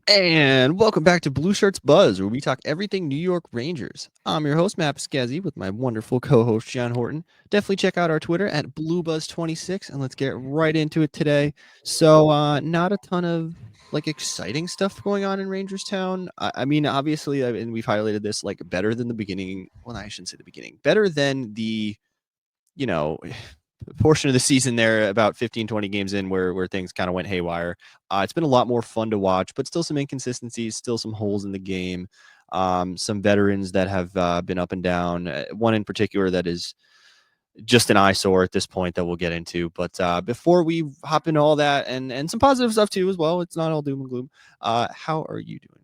And welcome back to Blue Shirts Buzz, where we talk everything New York Rangers. I'm your host, Matt Piscazzi, with my wonderful co-host, John Horton. Definitely check out our Twitter at BlueBuzz26, and let's get right into it today. So, not a ton of exciting stuff going on in Rangers Town. I mean, obviously, and we've highlighted this better than the beginning. Well, I shouldn't say the beginning. Better than the you know portion of the season there about 15 20 games in where things kind of went haywire. It's been a lot more fun to watch, but still some inconsistencies, still some holes in the game. Some veterans that have been up and down, one in particular that is just an eyesore at this point that we'll get into. But before we hop into all that and some positive stuff too as well, it's not all doom and gloom. How are you doing?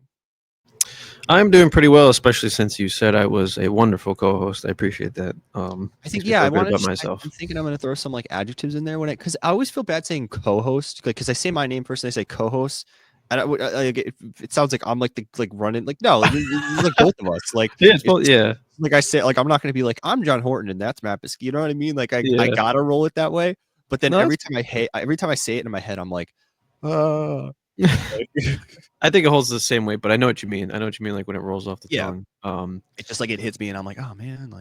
I'm doing pretty well, especially since you said I was a wonderful co-host. I appreciate that. I think Makes me feel I good want to about just. myself. I'm thinking I'm going to throw some adjectives in there because I always feel bad saying co-host because I say my name first and I say co-host, and it sounds like I'm the running no, this is both of us Yeah, it's both. it's Yeah, I say I'm not going to be I'm John Horton and that's Matt Biskey. You know what I mean? I yeah. gotta roll it that way. But then No, every time I say it in my head, I'm like, uh, I think it holds the same weight, but I know what you mean. I know what you mean, like when it rolls off the yeah, tongue. it just it hits me and I'm like, oh man,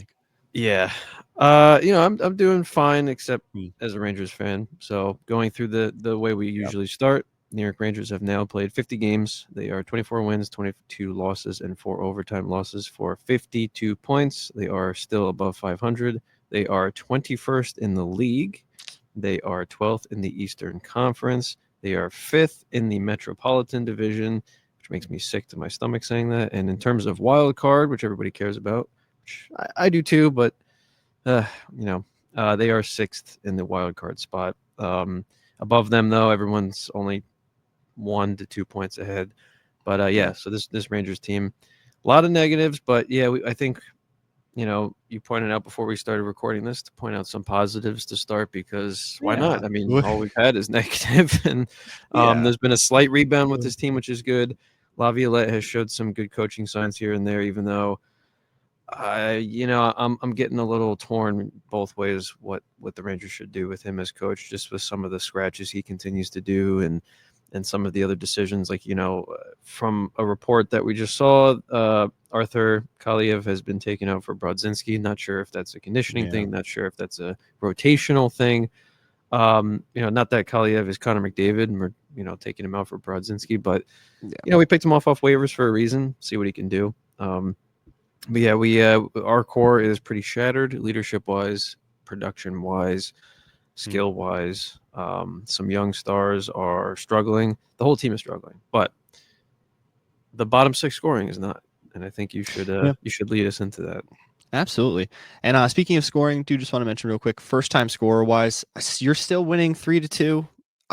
Yeah. I'm doing fine, except hmm, as a Rangers fan. So going through the way we yeah, usually start, New York Rangers have now played 50 games. They are 24 wins, 22 losses, and 4 overtime losses for 52 points. They are still above 500. They are 21st in the league. They are 12th in the Eastern Conference. They are 5th in the Metropolitan Division, which makes me sick to my stomach saying that. And in terms of wild card, which everybody cares about, which I do too, but uh, you know, they are 6th in the wild card spot. Above them, though, everyone's only 1 to 2 points ahead. But yeah, yeah, so this Rangers team, a lot of negatives, but yeah, I think you pointed out before we started recording this to point out some positives to start because why yeah, not? I mean, all we've had is negative, and yeah. there's been a slight rebound with this team, which is good. Laviolette has showed some good coaching signs here and there, even though I'm getting a little torn both ways what the Rangers should do with him as coach, just with some of the scratches he continues to do and some of the other decisions. From a report that we just saw, Arthur Kaliev has been taken out for Brodzinski. Not sure if that's a conditioning Yeah. thing. Not sure if that's a rotational thing. Not that Kaliev is Connor McDavid, and we're taking him out for Brodzinski, but Yeah. we picked him off waivers for a reason. See what he can do. But yeah, we our core is pretty shattered, leadership wise, production wise, Hmm. skill wise. Some young stars are struggling. The whole team is struggling, but the bottom six scoring is not. And I think Yeah, you should lead us into that. absolutely. And speaking of scoring, do just want to mention real quick, first time scorer wise, you're still winning 3-2.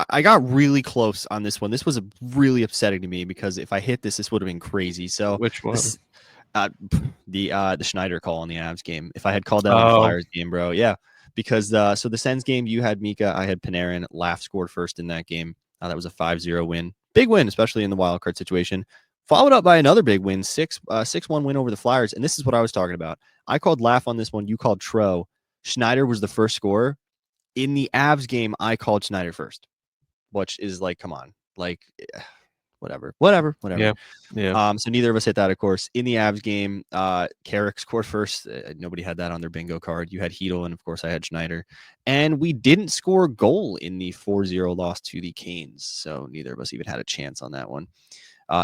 I got really close on this one. This was really upsetting to me because if I hit this would have been crazy. So Which one? this uh, the Schneider call on the Avs game. If I had called that on the Oh, Flyers game, bro, yeah. Because so the Sens game, you had Mika, I had Panarin. Laugh scored first in that game. That was a 5-0 win. Big win, especially in the wild card situation. Followed up by another big win, 6-1 win over the Flyers. And this is what I was talking about. I called Laugh on this one. You called Tro. Schneider was the first scorer. In the Avs game, I called Schneider first, which is come on. Whatever. yeah, yeah. So neither of us hit that, of course. In the Avs game, Carrick scored first. Nobody had that on their bingo card. You had Hedel, and of course I had Schneider. And we didn't score a goal in the 4-0 loss to the Canes. So neither of us even had a chance on that one.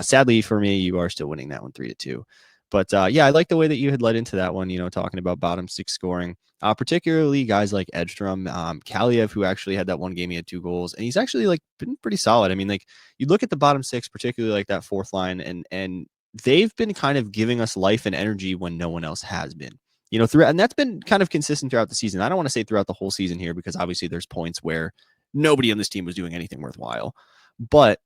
Sadly for me, you are still winning that one 3-2. But yeah, I like the way that you had led into that one, talking about bottom six scoring, particularly guys like Edstrom, Kaliev, who actually had that one game, he had 2 goals, and he's actually been pretty solid. I mean, you look at the bottom six, particularly that fourth line, and they've been kind of giving us life and energy when no one else has been. Throughout, and that's been kind of consistent throughout the season. I don't want to say throughout the whole season here because obviously there's points where nobody on this team was doing anything worthwhile, but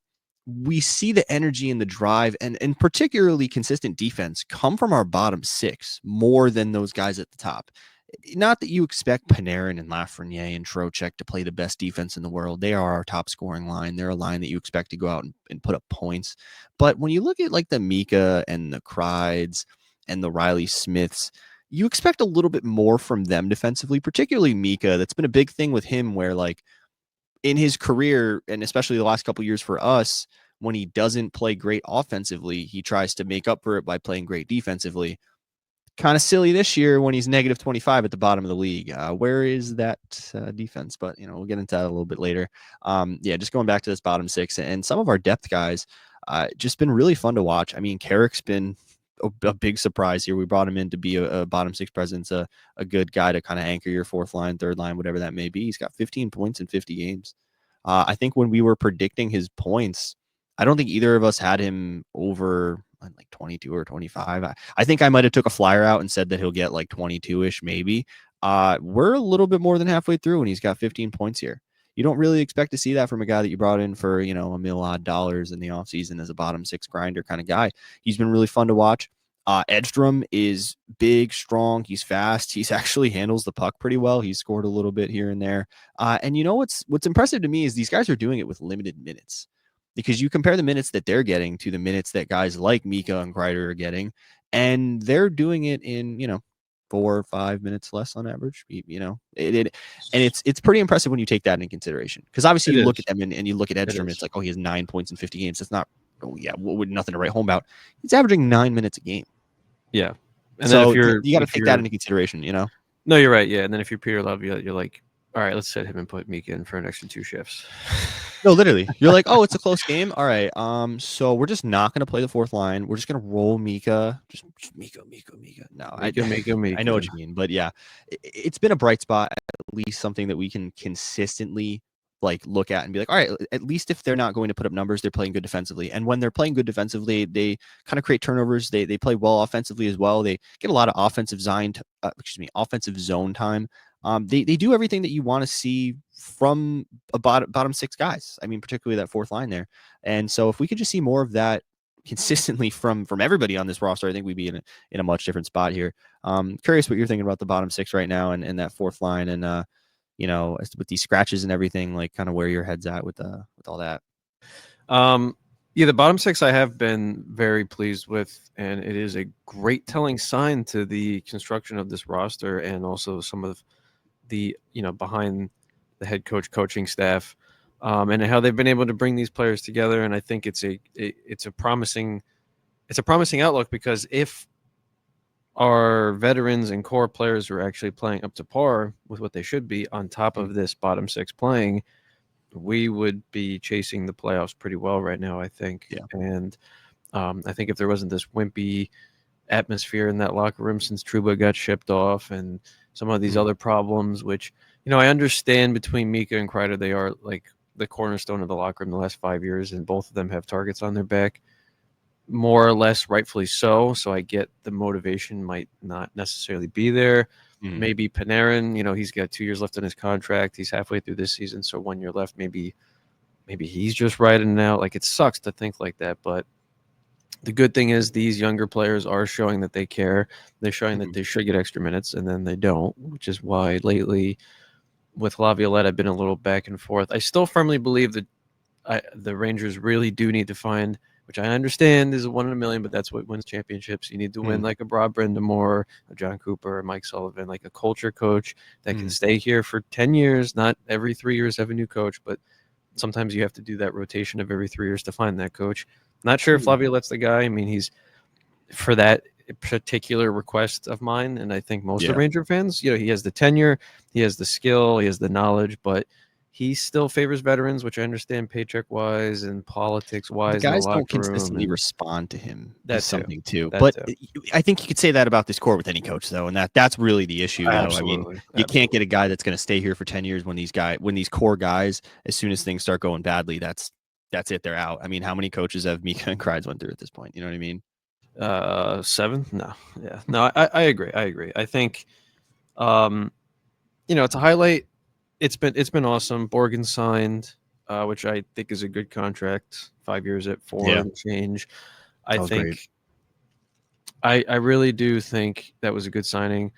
we see the energy and the drive and particularly consistent defense come from our bottom six more than those guys at the top. Not that you expect Panarin and Lafreniere and Trocheck to play the best defense in the world. They are our top scoring line. They're a line that you expect to go out and put up points. But when you look at the Mika and the Kreids and the Riley Smiths, you expect a little bit more from them defensively, particularly Mika. That's been a big thing with him where in his career, and especially the last couple years for us, when he doesn't play great offensively, he tries to make up for it by playing great defensively. Kind of silly this year when he's negative 25 at the bottom of the league. Where is that defense? But, we'll get into that a little bit later. Yeah, just going back to this bottom six and some of our depth guys, just been really fun to watch. I mean, Carrick's been a big surprise here. We brought him in to be a bottom six presence, a good guy to kind of anchor your fourth line, third line, whatever that may be. He's got 15 points in 50 games. I think when we were predicting his points, I don't think either of us had him over like 22 or 25. I think I might have took a flyer out and said that he'll get like 22-ish maybe. We're a little bit more than halfway through and he's got 15 points here. You don't really expect to see that from a guy that you brought in for, $1 million odd in the offseason as a bottom six grinder kind of guy. He's been really fun to watch. Edstrom is big, strong. He's fast. He's actually handles the puck pretty well. He's scored a little bit here and there. And what's impressive to me is these guys are doing it with limited minutes, because you compare the minutes that they're getting to the minutes that guys like Mika and Kreider are getting, and they're doing it in 4 or 5 minutes less on average. And it's pretty impressive when you take that into consideration, because obviously It you is. look at them and you look at It Edstrom, and it's is. like, oh, he has 9 points in 50 games. That's not, nothing to write home about. He's averaging 9 minutes a game. Yeah. And then So if you're you got to take that into consideration. No, you're right. Yeah. And then if you're Peter Love, you're like, all right, let's set him and put Mika in for an extra 2 shifts. No, literally. You're like, oh, it's a close game. All right. So we're just not going to play the fourth line. We're just going to roll Mika. Just Mika. No, Mika. I know what you mean. But yeah, it's been a bright spot, at least something that we can consistently look at and be like, all right, at least if they're not going to put up numbers, they're playing good defensively. And when they're playing good defensively, they kind of create turnovers. They play well offensively as well. They get a lot of offensive zone time. They do everything that you want to see from a bottom six guys. I mean, particularly that fourth line there. And so if we could just see more of that consistently from everybody on this roster, I think we'd be in a much different spot here. Curious what you're thinking about the bottom six right now and that fourth line, and with these scratches and everything, like kind of where your head's at with all that. Yeah, the bottom six I have been very pleased with, and it is a great telling sign to the construction of this roster and also some of the behind the head coaching staff, and how they've been able to bring these players together. And I think it's a promising outlook, because if our veterans and core players are actually playing up to par with what they should be on top of this bottom six playing, we would be chasing the playoffs pretty well right now, I think. Yeah. And I think if there wasn't this wimpy atmosphere in that locker room since Trouba got shipped off and some of these other problems, which, I understand between Mika and Kreider, they are like the cornerstone of the locker room the last 5 years, and both of them have targets on their back, more or less rightfully so. So I get the motivation might not necessarily be there. Maybe Panarin, he's got 2 years left on his contract. He's halfway through this season, so 1 year left. Maybe he's just riding it out. Like, it sucks to think like that, but the good thing is these younger players are showing that they care. They're showing that they should get extra minutes, and then they don't, which is why lately with Laviolette, I've been a little back and forth. I still firmly believe that the Rangers really do need to find, which I understand is a 1 in a million, but that's what wins championships. You need to win like a Rob Brindamore, a John Cooper, a Mike Sullivan, like a culture coach that can stay here for 10 years, not every 3 years have a new coach, but sometimes you have to do that rotation of every 3 years to find that coach. Not sure if Laviolette's the guy. I mean, he's for that particular request of mine, and I think most of Ranger fans, he has the tenure, he has the skill, he has the knowledge, but he still favors veterans, which I understand paycheck wise and politics wise. The in the guys don't locker room consistently and respond to him. that Is too. something too. That But too. I think you could say that about this core with any coach, though, and that's really the issue. I mean, you can't get a guy that's going to stay here for 10 years when these core guys, as soon as things start going badly, that's it. They're out. I mean, how many coaches have Mika and Kreider went through at this point? You know what I mean? 7? No. Yeah. No, I agree. I think it's a highlight. It's been awesome. Borgen signed, which I think is a good contract. 5 years at 4 and change. I think great. I really do think that was a good signing.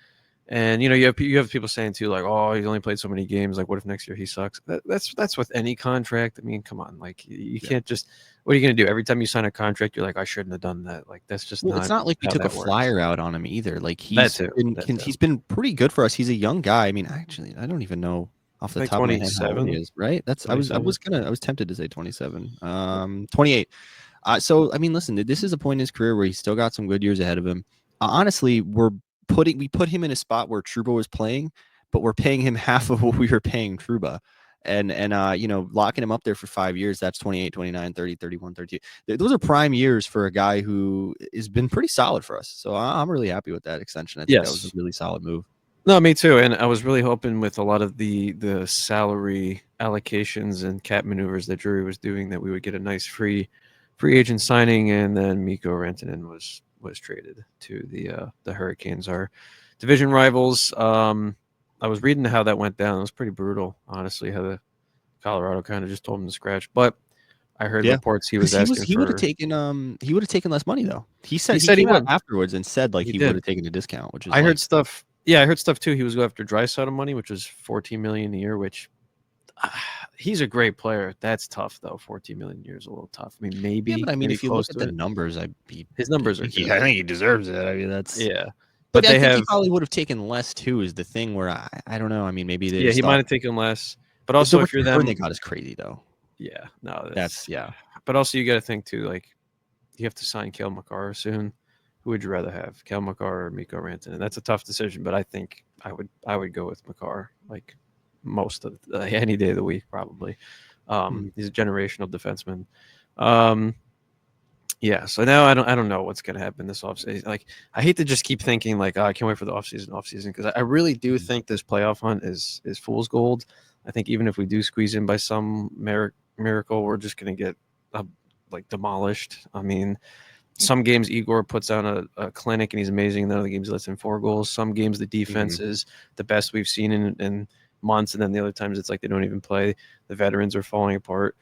And you have people saying too, like, oh, he's only played so many games. Like, what if next year he sucks? That's with any contract. I mean, come on, like you can't just. What are you going to do? Every time you sign a contract, you're like, I shouldn't have done that. Like, that's just not. It's not like we took a flyer out on him either. Like he's been pretty good for us. He's a young guy. I mean, actually, I don't even know. off I the think top of my head how old he 27. is. Right? I was 27. tempted to say 27. 28. So I mean, listen, this is a point in his career where he's still got some good years ahead of him. Honestly, we put him in a spot where Truba was playing, but we're paying him half of what we were paying Truba. And locking him up there for 5 years, that's 28, 29, 30, 31, 32. Those are prime years for a guy who has been pretty solid for us. So I'm really happy with that extension. I think that was a Yes. really solid move. No, me too. And I was really hoping with a lot of the salary allocations and cap maneuvers that Drury was doing that we would get a nice free agent signing, and then Mikko Rantanen was traded to the Hurricanes, our division rivals. I was reading how that went down. It was pretty brutal, honestly, how the Colorado kind of just told him to scratch. But I heard Yeah, reports he because was asking he would have for. taken less money though. He He said he came out would. afterwards and said like He he would did. have taken a discount, which is I heard like stuff. Yeah, I heard stuff too. He was go after Draisaitl money, which was 14 million a year. Which he's a great player. That's tough though. 14 million a year is a little tough. I mean, yeah, but I mean, maybe if you look close at to the it. numbers, His numbers are I good. think he deserves it. I mean, that's. Yeah, But but I they think he have. probably would have taken less too. Is the thing where I don't know. I mean, maybe they Yeah, just he might thought have taken less. But the also, if you're return they them, got is crazy though. yeah, no, That's that's. yeah. But also, you got to think too. Like, you have to sign Kale McCarr soon. Who would you rather have, Kale McCarr or Mikko Rantanen? That's a tough decision, but I think I would go with McCarr. Like most of any day of the week, probably. Hmm. He's a generational defenseman. Um, yeah, so now I don't know what's gonna happen this offseason. Like I hate to just keep thinking like, oh, I can't wait for the offseason because I really do Mhm. think this playoff hunt is fool's gold. I think even if we do squeeze in by some miracle, we're just gonna get like demolished. I mean, some games Igor puts on a clinic and he's amazing. Then other games he lets in 4 goals. Some games the defense Mhm. is the best we've seen in months, and then the other times it's like they don't even play. The veterans are falling apart.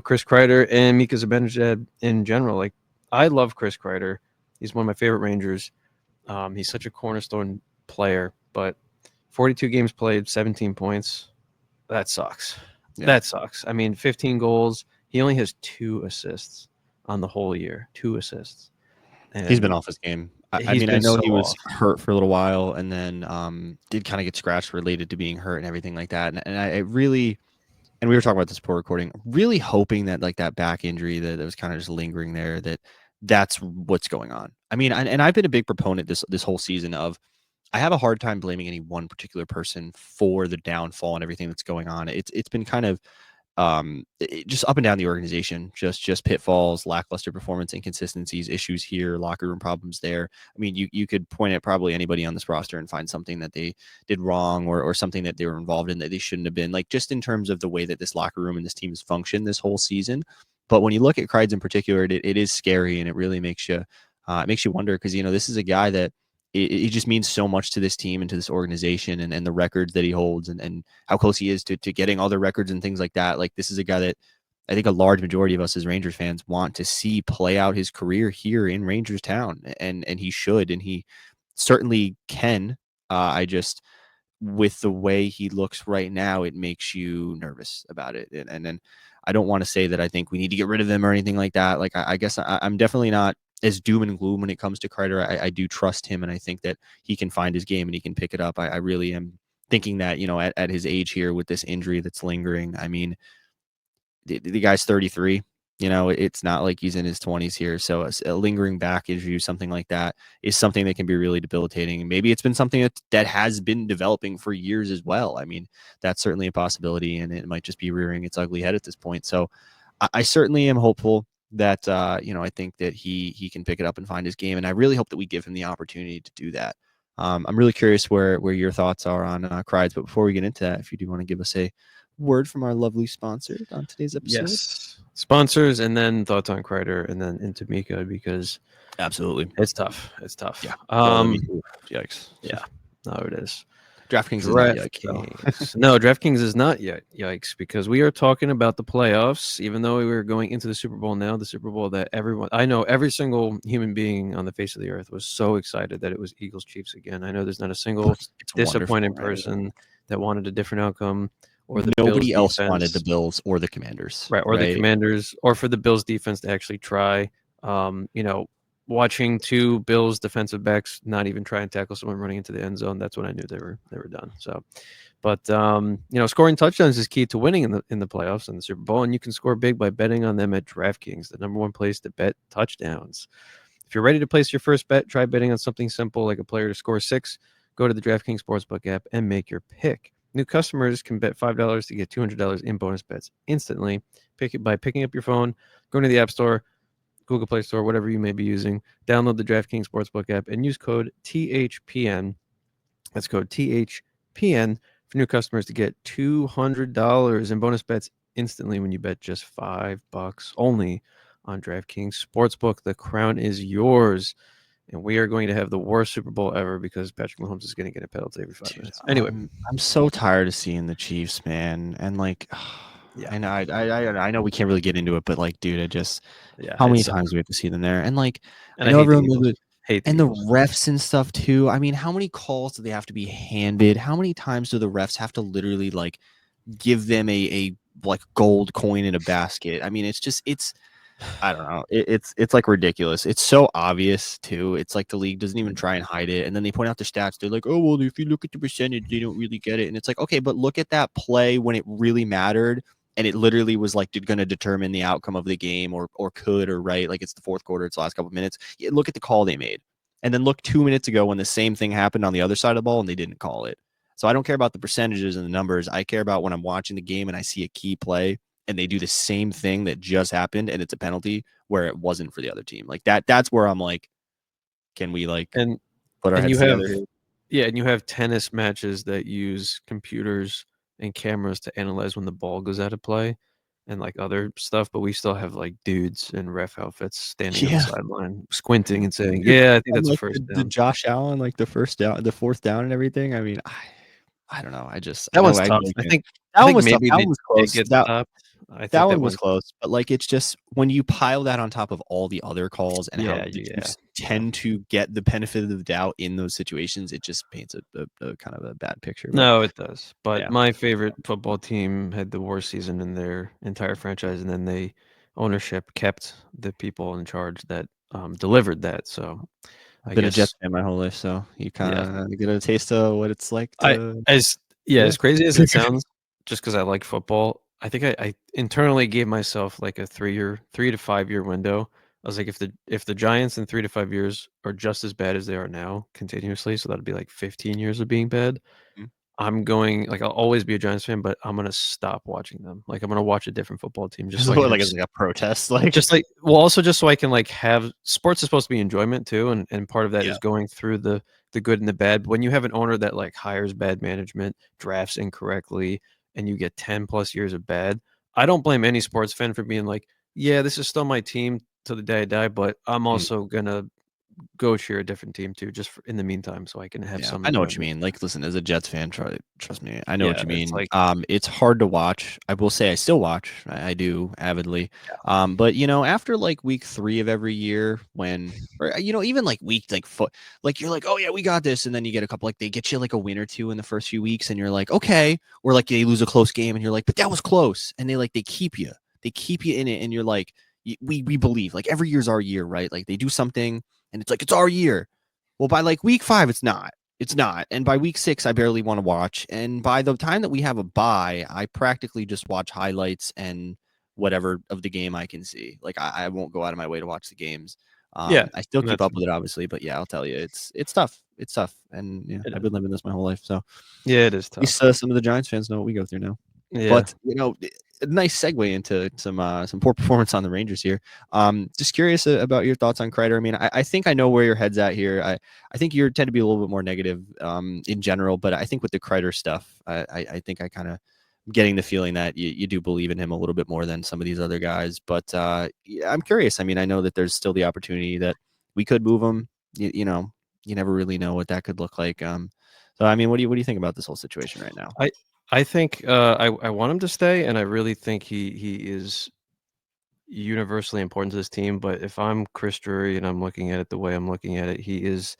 Chris Kreider and Mika Zibanejad in general. Like I love Chris Kreider. He's one of my favorite Rangers. He's such a cornerstone player, but 42 games played, 17 points. That sucks. Yeah, That sucks. I mean, 15 goals. He only has 2 assists on the whole year. 2 assists. he's been And off his game. I he's mean, I been know so he was off. hurt for a little while, and then did kind of get scratched related to being hurt and everything like that. And I really, and we were talking about this before recording, really hoping that like that back injury that was kind of just lingering there, that's what's going on. I mean, and I've been a big proponent this whole season of I have a hard time blaming any one particular person for the downfall and everything that's going on. It's been kind of just up and down the organization, just pitfalls, lackluster performance, inconsistencies, issues here, locker room problems there. I mean, you could point at probably anybody on this roster and find something that they did wrong or something that they were involved in that they shouldn't have been, like just in terms of the way that this locker room and this team has functioned this whole season. But when you look at Kreids in particular, it is scary and it really makes you wonder because this is a guy that it just means so much to this team and to this organization and the records that he holds and how close he is to getting all the records and things like that. Like this is a guy that I think a large majority of us as Rangers fans want to see play out his career here in Rangers town. And he should, and he certainly can. I just with the way he looks right now, it makes you nervous about it. And then I don't want to say that I think we need to get rid of him or anything like that. Like I guess I'm definitely not as doom and gloom when it comes to Kreider. I do trust him, and I think that he can find his game and he can pick it up. I really am thinking that at his age here with this injury that's lingering. I mean, the guy's 33. It's not like he's in his 20s here. So a lingering back issue, something like that, is something that can be really debilitating. And maybe it's been something that has been developing for years as well. I mean, that's certainly a possibility, and it might just be rearing its ugly head at this point. So I certainly am hopeful that I think that he can pick it up and find his game, and I really hope that we give him the opportunity to do that. I'm really curious where your thoughts are on Kreids, but before we get into that, if you do want to give us a word from our lovely sponsor on today's episode. Yes. Sponsors and then thoughts on Kreider and then into Mika because Absolutely. it's tough. It's tough. Yeah. Well, I mean, oof, yikes. Yeah. No, it is. DraftKings is not yikes, though. DraftKings. No, DraftKings is not yet. Yikes, because we are talking about the playoffs. Even though we were going into the Super Bowl now, the Super Bowl that I know every single human being on the face of the earth was so excited that it was Eagles Chiefs again. I know there's not a single It's disappointed wonderful, right? person that wanted a different outcome or the Bills Nobody else wanted the defense, Bills or the Commanders, right? Or the right? Commanders, or for the Bills defense to actually try. watching two Bills defensive backs not even try and tackle someone running into the end zone, that's when I knew they were done. So, but scoring touchdowns is key to winning in the playoffs and the Super Bowl, and you can score big by betting on them at DraftKings, the number one place to bet touchdowns. If you're ready to place your first bet, try betting on something simple like a player to score six. Go to the DraftKings Sportsbook app and make your pick. New customers can bet $5 to get $200 in bonus bets instantly. Pick it by picking up your phone, going to the App Store, Google Play Store, whatever you may be using. Download the DraftKings Sportsbook app and use code THPN. That's code THPN for new customers to get $200 in bonus bets instantly when you bet just $5 only on DraftKings Sportsbook. The crown is yours. And we are going to have the worst Super Bowl ever because Patrick Mahomes is going to get a penalty every 5 minutes. Anyway, I'm so tired of seeing the Chiefs, man, and like, yeah, I know we can't really get into it, but like, dude, yeah, how it many sucks. times do we have to see them there? And like, And I I know hate the everyone Eagles. Hate the and the Eagles. refs and stuff too. I mean, how many calls do they have to be handed? How many times do the refs have to literally like give them a like gold coin in a basket? I mean, it's I don't know. It's like ridiculous. It's so obvious too. It's like the league doesn't even try and hide it, and then they point out the stats. They're like, "Oh well, if you look at the percentage, they don't really get it." And it's like, okay, but look at that play when it really mattered, and it literally was like going to determine the outcome of the game, or could, or right, like it's the fourth quarter, it's the last couple of minutes. Yeah, look at the call they made, and then look 2 minutes ago when the same thing happened on the other side of the ball, and they didn't call it. So I don't care about the percentages and the numbers. I care about when I'm watching the game and I see a key play and they do the same thing that just happened and it's a penalty where it wasn't for the other team. Like that's where I'm like, can we like And put our and heads you have together here? yeah, and you have tennis matches that use computers and cameras to analyze when the ball goes out of play and like other stuff, but we still have like dudes in ref outfits standing on the Yeah. sideline squinting and saying, Dude, "Yeah, I think and that's a like first the down." Josh Allen, like the first down, the fourth down and everything. I mean, I don't know. I That know one's I tough. really I can't. think That I one think was tough. maybe That one was it close. gets stopped. I That think that one was one close, but like it's just when you pile that on top of all the other calls and how yeah, the yeah, Chiefs yeah. tend to get the benefit of the doubt in those situations, it just paints a kind of a bad picture. But No, it does. But yeah, my favorite football team had the worst season in their entire franchise, and then they ownership kept the people in charge that delivered that. So I've I been a Jets guess fan my whole life, so you yeah, kind of get a taste of what it's like I to as yeah, yeah. as crazy as it sounds, just because I like football, I think I internally gave myself like a 3 to 5 year window. I was like, if the Giants in 3 to 5 years are just as bad as they are now continuously, so that'd be like 15 years of being bad. Mhm. I'm going like I'll always be a Giants fan, but I'm gonna stop watching them. Like I'm gonna watch a different football team just so I can Like have it's like a protest, like just like well, also just so I can like have sports is supposed to be enjoyment too, and part of that yeah, is going through the good and the bad. But when you have an owner that like hires bad management, drafts incorrectly, and you get 10 plus years of bad, I don't blame any sports fan for being like, yeah, this is still my team till the day I die, but I'm mm, also gonna go cheer a different team too, just for, in the meantime, so I can have yeah. some I know what you enjoyment. mean. Like, listen, as a Jets fan, trust me, I know what Yeah, you it's mean. like It's hard to watch. I will say, I still watch. I do avidly. But after like week 3 of every year, when or even like week like foot, like you're like, oh yeah, we got this, and then you get a couple like they get you like a win or two in the first few weeks, and you're like, okay, or like they lose a close game, and you're like, but that was close, and they keep you in it, and you're like, we believe like every year's our year, right? Like they do something, and it's like it's our year. Well, by like week 5, it's not. It's not. And by week 6, I barely want to watch. And by the time that we have a bye, I practically just watch highlights and whatever of the game I can see. Like I won't go out of my way to watch the games. yeah, I still and keep that's up with it, obviously, but yeah, I'll tell you, it's tough. It's tough, and yeah, it I've is. been living this my whole life. So at Yeah, it is least tough. some of the Giants fans know what we go through now. Yeah. But a nice segue into some poor performance on the Rangers here. Just curious about your thoughts on Kreider. I mean, I think I know where your head's at here. I think you tend to be a little bit more negative in general, but I think with the Kreider stuff, I think I kind of getting the feeling that you do believe in him a little bit more than some of these other guys. But yeah, I'm curious. I mean, I know that there's still the opportunity that we could move him. You never really know what that could look like. So I mean, what do you think about this whole situation right now? I I think I want him to stay, and I really think he is universally important to this team. But if I'm Chris Drury and I'm looking at it the way I'm looking at it, he is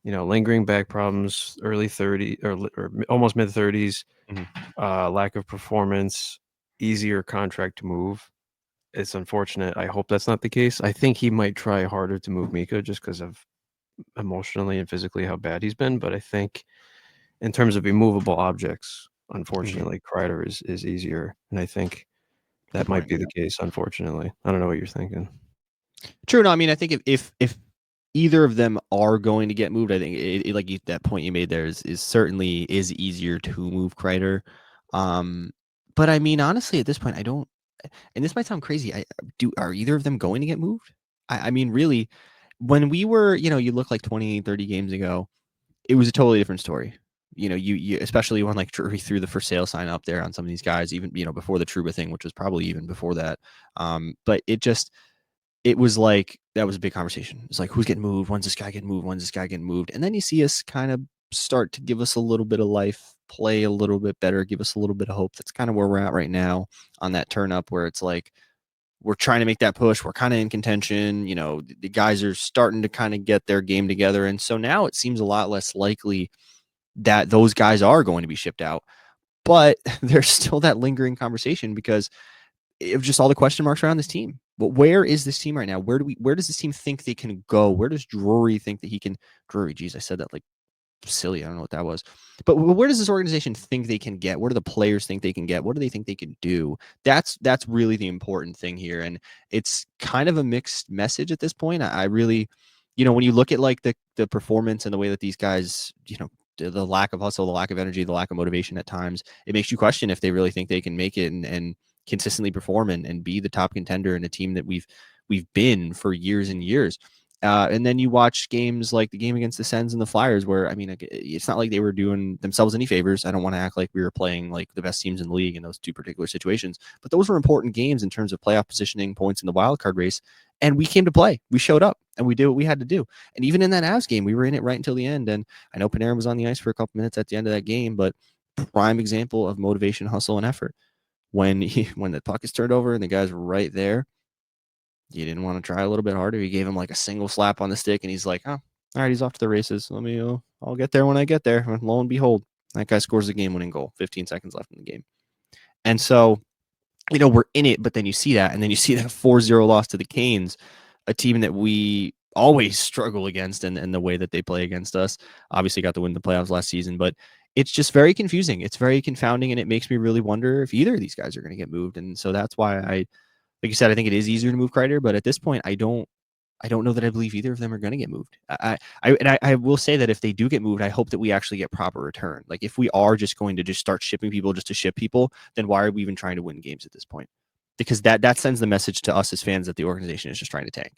lingering back problems, early 30 or almost mid 30s, Mhm. lack of performance, easier contract to move. It's unfortunate. I hope that's not the case. I think he might try harder to move Mika just because of emotionally and physically how bad he's been. But I think in terms of immovable objects, Mhm. unfortunately, Kreider is easier, and I think Good that might point. be Yeah. the case. Unfortunately, I don't know what you're thinking. True. No, I mean, I think if either of them are going to get moved, I think like that point you made there is certainly is easier to move Kreider. Um, but I mean, honestly, at this point, I don't. And this might sound crazy. I do. Are either of them going to get moved? I mean, really, when we were, you look like 20, 30 games ago, it was a totally different story. You especially when like Drury threw the for sale sign up there on some of these guys, even before the Truba thing, which was probably even before that. But it was like that was a big conversation. It's like who's getting moved? When's this guy getting moved? When's this guy getting moved? And then you see us kind of start to give us a little bit of life, play a little bit better, give us a little bit of hope. That's kind of where we're at right now on that turn up where it's like we're trying to make that push. We're kind of in contention. The guys are starting to kind of get their game together. And so now it seems a lot less likely that those guys are going to be shipped out. But there's still that lingering conversation because of just all the question marks around this team. But where is this team right now? Where does this team think they can go? Where does Drury think that he can Drury, geez, I said that like silly. I don't know what that was. But where does this organization think they can get? Where do the players think they can get? What do they think they can do? That's really the important thing here. And it's kind of a mixed message at this point. I really, when you look at like the performance and the way that these guys, the lack of hustle, the lack of energy, the lack of motivation at times, it makes you question if they really think they can make it and consistently perform and be the top contender in a team that we've been for years and years. And then you watch games like the game against the Sens and the Flyers, where I mean, it's not like they were doing themselves any favors. I don't want to act like we were playing like the best teams in the league in those two particular situations, but those were important games in terms of playoff positioning, points in the wild card race. And we came to play. We showed up and we did what we had to do. And even in that Avs game, we were in it right until the end. And I know Panarin was on the ice for a couple minutes at the end of that game, but prime example of motivation, hustle, and effort. When the puck is turned over and the guy's right there, you didn't want to try a little bit harder. You gave him like a single slap on the stick, and he's like, "Oh, all right, he's off to the races. I'll get there when I get there." And lo and behold, that guy scores the game-winning goal. 15 seconds left in the game, and so we're in it. But then you see that, and then you see that 4-0 loss to the Canes, a team that we always struggle against, and the way that they play against us. Obviously, got to win the playoffs last season, but it's just very confusing. It's very confounding, and it makes me really wonder if either of these guys are going to get moved. And so that's why like you said, I think it is easier to move Kreider, but at this point, I don't know that I believe either of them are going to get moved. I will say that if they do get moved, I hope that we actually get proper return. Like if we are just going to just start shipping people just to ship people, then why are we even trying to win games at this point? Because that sends the message to us as fans that the organization is just trying to tank.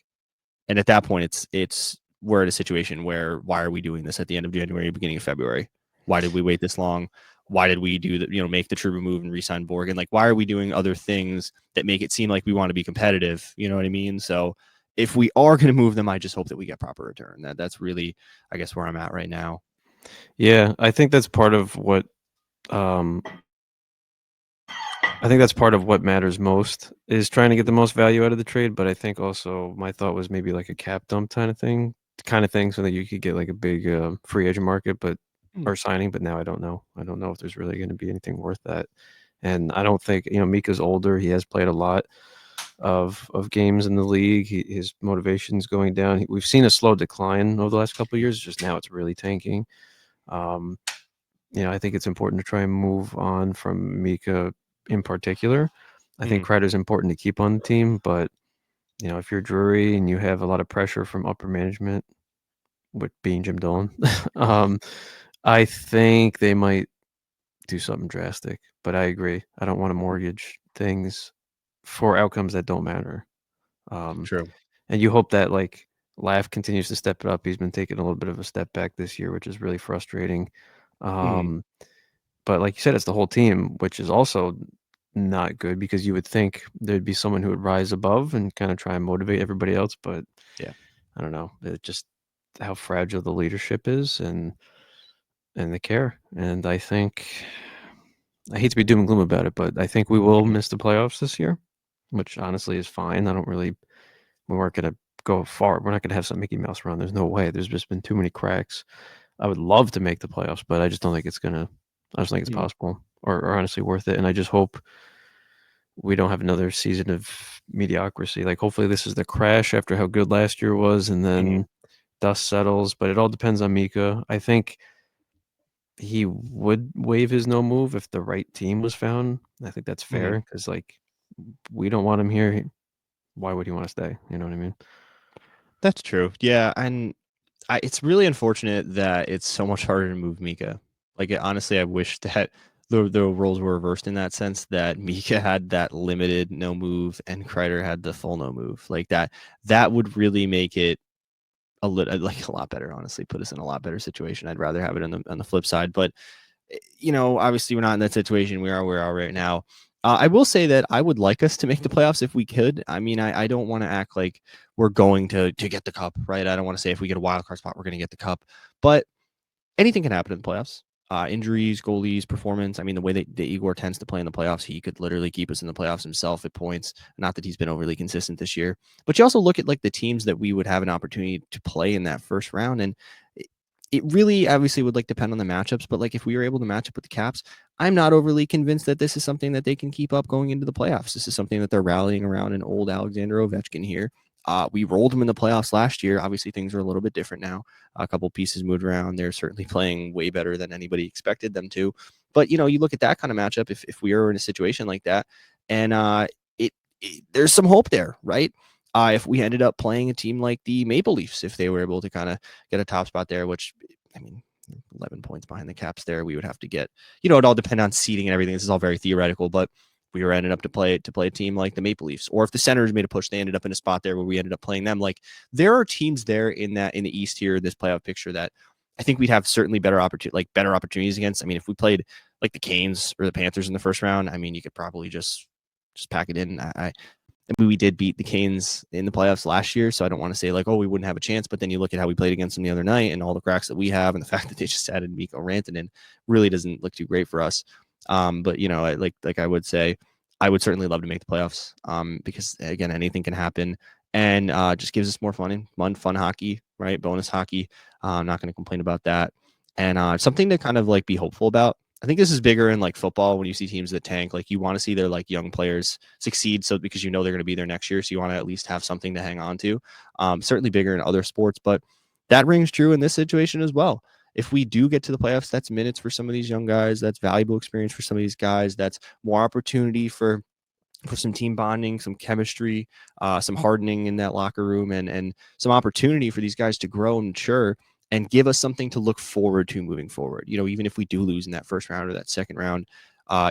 And at that point, it's we're at a situation where why are we doing this at the end of January, beginning of February? Why did we wait this long? Why did we do that? Make the Truba move and resign Borg? And like, why are we doing other things that make it seem like we want to be competitive? You know what I mean? So if we are going to move them, I just hope that we get proper return. That's really, I guess, where I'm at right now. Yeah, I think that's part of what um, I think that's part of what matters most is trying to get the most value out of the trade. But I think also my thought was maybe like a cap dump kind of thing, so that you could get like a big free agent market, but Mm. or signing. But now I don't know. I don't know if there's really going to be anything worth that. And I don't think Mika's older. He has played a lot of games in the league. His motivation's going down. We've seen a slow decline over the last couple of years. Just now it's really tanking. Um, I think it's important to try and move on from Mika in particular. I think Mm. Kreider's important to keep on the team, but if you're Drury and you have a lot of pressure from upper management, with being Jim Dolan, um, I think they might do something drastic. But I agree. I don't want to mortgage things for outcomes that don't matter. Um, True. and you hope that like Laugh continues to step it up. He's been taking a little bit of a step back this year, which is really frustrating. Mm. Um, But like you said, it's the whole team, which is also not good because you would think there'd be someone who would rise above and kind of try and motivate everybody else. But Yeah. I don't know. It just how fragile the leadership is and the care. And I think I hate to be doom and gloom about it, but I think we will Mhm. miss the playoffs this year, which honestly is fine. I don't really we weren't gonna go far. We're not gonna have some Mickey Mouse run. There's no way. There's just been too many cracks. I would love to make the playoffs, but I just don't think it's gonna. I just think it's Mm. possible or honestly worth it. And I just hope we don't have another season of mediocrity. Like hopefully this is the crash after how good last year was, and Mhm. then dust settles. But it all depends on Mika. I think he would waive his no move if the right team was found. I think that's Mhm. fair because like we don't want him here. Why would he want to stay? You know what I mean? That's true. Yeah, and it's really unfortunate that it's so much harder to move Mika. Like, honestly, I wish that the roles were reversed in that sense. That Mika had that limited no move, and Kreider had the full no move. Like that, that would really make it a lot better. Honestly, put us in a lot better situation. I'd rather have it on the flip side, but obviously we're not in that situation. We are where we are right now. I will say that I would like us to make the playoffs if we could. I mean, I don't want to act like we're going to get the cup, right? I don't want to say if we get a wild card spot, we're going to get the cup, but anything can happen in the playoffs. Injuries, goalies, performance. I mean, the way that Igor tends to play in the playoffs, he could literally keep us in the playoffs himself at points. Not that he's been overly consistent this year, but you also look at like the teams that we would have an opportunity to play in that first round, and it really obviously would like depend on the matchups. But like if we were able to match up with the Caps, I'm not overly convinced that this is something that they can keep up going into the playoffs. This is something that they're rallying around an old Alexander Ovechkin here. We rolled them in the playoffs last year. Obviously, things are a little bit different now. A couple pieces moved around. They're certainly playing way better than anybody expected them to. But you look at that kind of matchup. If we were in a situation like that, and there's some hope there, right? If we ended up playing a team like the Maple Leafs, if they were able to kind of get a top spot there, which I mean, 11 points behind the Caps there, we would have to get. It all depend on seeding and everything. This is all very theoretical, but we were ended up to play a team like the Maple Leafs, or if the Senators made a push, they ended up in a spot there where we ended up playing them. Like there are teams there in the East here, this playoff picture that I think we'd have certainly better opportunities against. I mean, if we played like the Canes or the Panthers in the first round, I mean, you could probably just pack it in. I mean, we did beat the Canes in the playoffs last year, so I don't want to say like, oh, we wouldn't have a chance. But then you look at how we played against them the other night, and all the cracks that we have, and the fact that they just added Mikko Rantanen really doesn't look too great for us. But like I would say, I would certainly love to make the playoffs. Because again, anything can happen, and just gives us more fun hockey, right? Bonus hockey. I'm not going to complain about that, and something to kind of like be hopeful about. I think this is bigger in like football when you see teams that tank. Like you want to see their like young players succeed, so because they're going to be there next year, so you want to at least have something to hang on to. Certainly bigger in other sports, but that rings true in this situation as well. If we do get to the playoffs, that's minutes for some of these young guys. That's valuable experience for some of these guys. That's more opportunity for some team bonding, some chemistry, some hardening in that locker room, and some opportunity for these guys to grow and mature and give us something to look forward to moving forward. Even if we do lose in that first round or that second round,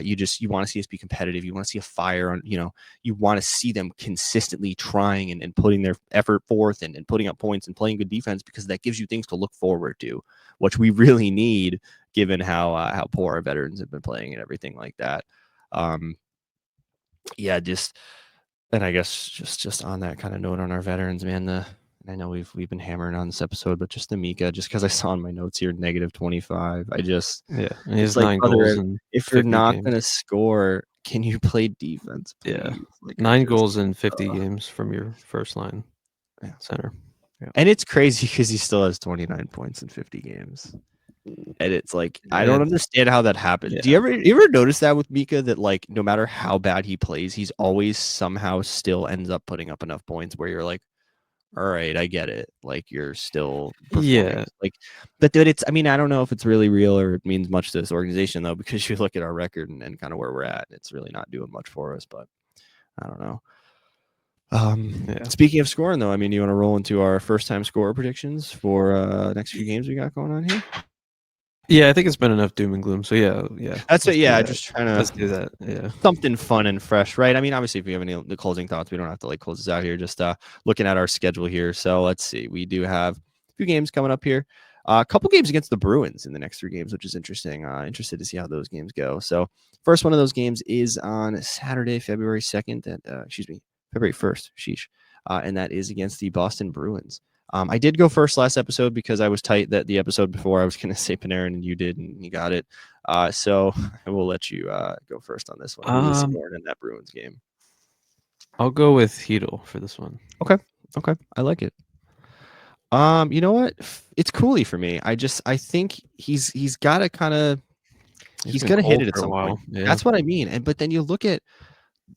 you want to see us be competitive. You want to see a fire on. You want to see them consistently trying and putting their effort forth and putting up points and playing good defense, because that gives you things to look forward to, which we really need given how poor our veterans have been playing and everything like that. Um, yeah, just and I guess just on that kind of note on our veterans, man. I know we've been hammering on this episode, but just the Mika, just because I saw in my notes here -25, Yeah, and he it's has like, 9 goals brother, in if you're 50 not games. gonna score, can you play defense, Yeah, please? Like I 9 just, goals in 50 games from your first line yeah. center. Yeah, And it's crazy because he still has 29 points in 50 games. And it's like, I don't it's understand how that happens. Do yeah, you ever notice that with Mika, that like no matter how bad he plays, he's always somehow still ends up putting up enough points where you're like, all right, I get it. Like you're still performing. yeah, Like, but dude, I mean, I don't know if it's really real or it means much to this organization though, because you look at our record and kind of where we're at, it's really not doing much for us. But I don't know. yeah. Speaking of scoring though, I mean, you want to roll into our first time score predictions for next few games we got going on here? Yeah, I think it's been enough doom and gloom. So yeah, That's let's it. do Yeah, that. just trying Let's to do that. Yeah. something fun and fresh, right? I mean, obviously, if we have any the closing thoughts, we don't have to like close this out here. Just looking at our schedule here. So let's see. We do have a few games coming up here. A couple games against the Bruins in the next 3 games, which is interesting. Interested to see how those games go. So first one of those games is on Saturday, February 2nd. February 1st. Sheesh. And that is against the Boston Bruins. I did go first last episode because I was tight that the episode before I was going to say Panarin and you did, and you got it. So I will let you go first on this one. Who is Um, scoring in that Bruins game? I'll go with Heedle for this one. Okay. Okay. I like it. You know what? It's Cooley for me. I think he's got to kind of He's he's been gonna hit cold it at for a some point. while. Yeah. That's what I mean. But then you look at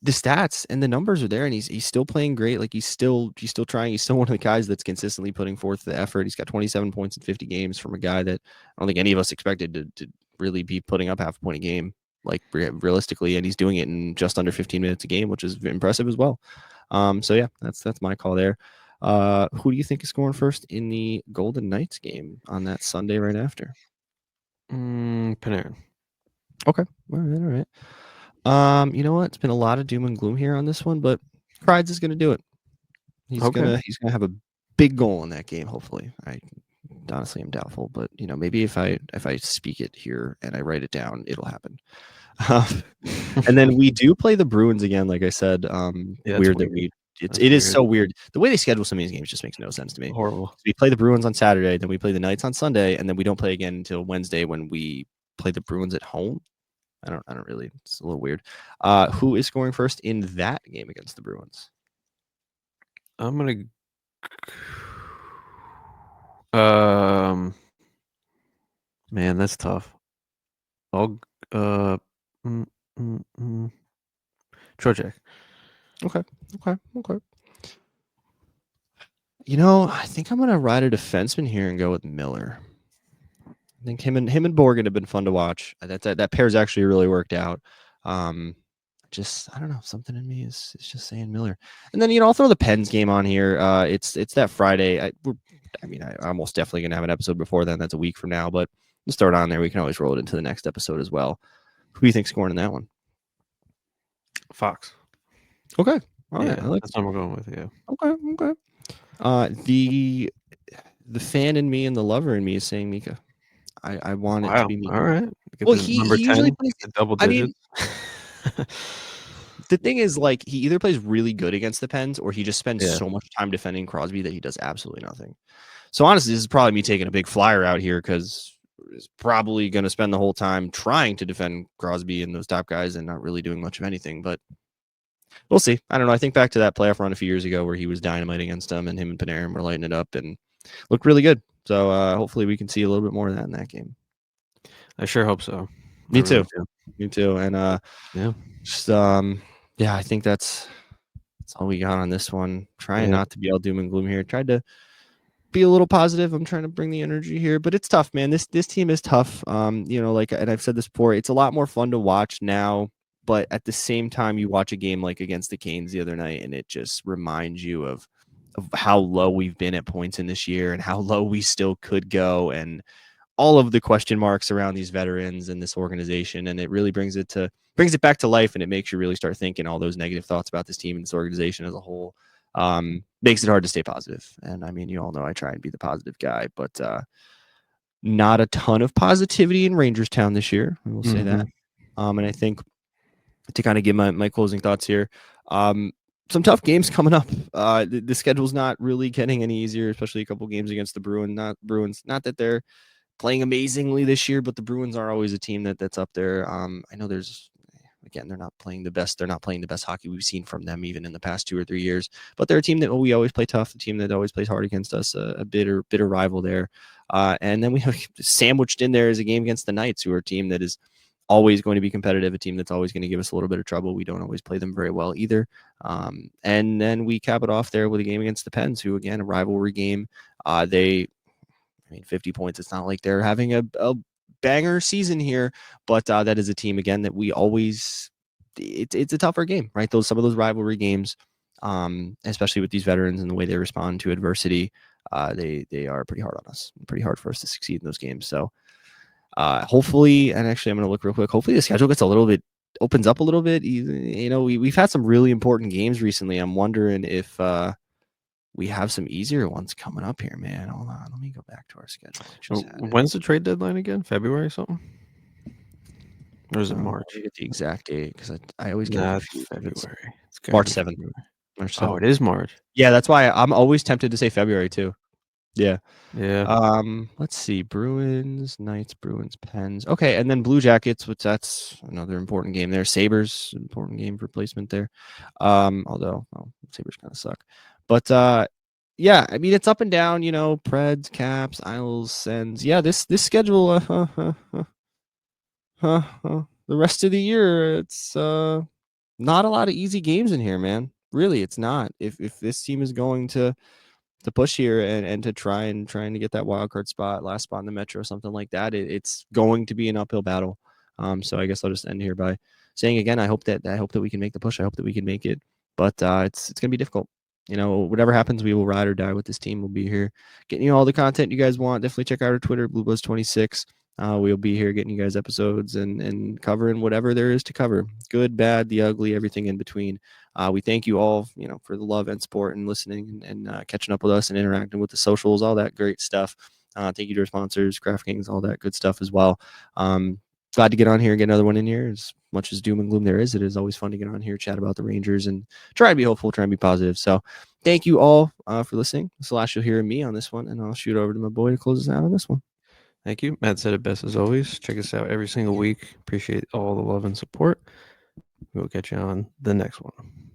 the stats and the numbers are there, and he's still playing great. Like he's still trying. He's still one of the guys that's consistently putting forth the effort. He's got 27 points in 50 games from a guy that I don't think any of us expected to really be putting up half a point a game, like realistically, and he's doing it in just under 15 minutes a game, which is impressive as well. So yeah, that's my call there. Who do you think is scoring first in the Golden Knights game on that Sunday right after? Panarin. Okay, all right. You know what? It's been a lot of doom and gloom here on this one, but Kreider is going to do it. He's Okay. gonna have a big goal in that game. Hopefully, I honestly am doubtful, but maybe if I speak it here and I write it down, it'll happen. And then we do play the Bruins again. Like I said, Yeah, that's weird that weird. it That's is weird. so weird. The way they schedule some of these games just makes no sense to me. Horrible. We play the Bruins on Saturday, then we play the Knights on Sunday, and then we don't play again until Wednesday when we play the Bruins at home. I don't really. It's a little weird. Who is scoring first in that game against the Bruins? I'm gonna. Man, that's tough. I'll. Uh. Mm, mm, mm. Trocheck. Okay. I think I'm gonna ride a defenseman here and go with Miller. I think him and Borgen have been fun to watch. That pair's actually really worked out. Just I don't know, something in me is just saying Miller. And then I'll throw the Pens game on here. It's that Friday. I'm almost definitely gonna have an episode before then. That's a week from now, but we'll start on there. We can always roll it into the next episode as well. Who do you think's scoring in that one? Fox. Okay, all right. Yeah, I like. that's what I'm going with. Yeah. Okay. The fan in me and the lover in me is saying Mika. I want it to Wow. be Mika. All right. Get Well, the number he 10, usually plays. the double I mean, digits. the thing is, like, he either plays really good against the Pens or he just spends Yeah. so much time defending Crosby that he does absolutely nothing. So honestly, this is probably me taking a big flyer out here because he's probably going to spend the whole time trying to defend Crosby and those top guys and not really doing much of anything. But we'll see. I don't know. I think back to that playoff run a few years ago where he was dynamite against them and him and Panarin were lighting it up and looked really good. So hopefully we can see a little bit more of that in that game. I sure hope so. Me too. Do. Me too. And Yeah. just I think that's all we got on this one. Trying Yeah. not to be all doom and gloom here. Tried to be a little positive. I'm trying to bring the energy here, but it's tough, man. This team is tough. Like, and I've said this before, it's a lot more fun to watch now. But at the same time, you watch a game like against the Canes the other night, and it just reminds you of how low we've been at points in this year and how low we still could go, and all of the question marks around these veterans and this organization. And it really brings it back to life, and it makes you really start thinking all those negative thoughts about this team and this organization as a whole. Makes it hard to stay positive. And I mean, you all know I try and be the positive guy, but not a ton of positivity in Rangerstown this year. I will say that. And I think to kind of give my closing thoughts here, some tough games coming up. The schedule's not really getting any easier, especially a couple games against the Bruins. Not that they're playing amazingly this year, but the Bruins are always a team that's up there. I know they're not playing the best. They're not playing the best hockey we've seen from them even in the past 2 or 3 years. But they're a team that we always play tough. A team that always plays hard against us. A bitter rival there. And then we have sandwiched in there is a game against the Knights, who are a team that is always going to be competitive. A team that's always going to give us a little bit of trouble. We don't always play them very well either. And then we cap it off there with a game against the Pens, who again a rivalry game. 50 points. It's not like they're having a banger season here, but that is a team again that we always. It's a tougher game, right? Some of those rivalry games, especially with these veterans and the way they respond to adversity, they are pretty hard on us. Pretty hard for us to succeed in those games. So hopefully, and actually, I'm going to look real quick. Hopefully, the schedule gets opens up a little bit. We've had some really important games recently. I'm wondering if we have some easier ones coming up here, man. Hold on. Let me go back to our schedule. When's the trade deadline again? February or something? Or is it March? I get the exact date because I always get confused. February. It's March 7th. March 7th. Oh, it is March. Yeah, that's why I'm always tempted to say February too. Yeah. Yeah. Let's see. Bruins, Knights, Bruins, Pens. Okay, and then Blue Jackets, which that's another important game there. Sabres, important game for placement there. Although Sabres kind of suck. But yeah, I mean it's up and down, Preds, Caps, Isles, Sens. Yeah, this schedule the rest of the year it's not a lot of easy games in here, man. Really, it's not. If this team is going to push here and to trying to get that wild card spot, last spot in the Metro, something like that, it's going to be an uphill battle. So I guess I'll just end here by saying again, I hope that we can make the push. I hope that we can make it, but it's gonna be difficult. Whatever happens, we will ride or die with this team. We'll be here getting you all the content you guys want. Definitely check out our Twitter, BlueBuzz26. We'll be here getting you guys episodes and covering whatever there is to cover, good, bad, the ugly, everything in between. We thank you all, for the love and support and listening and catching up with us and interacting with the socials, all that great stuff. Thank you to our sponsors, DraftKings, all that good stuff as well. Glad to get on here and get another one in here. As much as doom and gloom there is, it is always fun to get on here, chat about the Rangers, and try to be hopeful, try and be positive. So thank you all for listening. This is the last you'll hear of me on this one, and I'll shoot over to my boy to close us out on this one. Thank you. Matt said it best as always. Check us out every single week. Appreciate all the love and support. We'll catch you on the next one.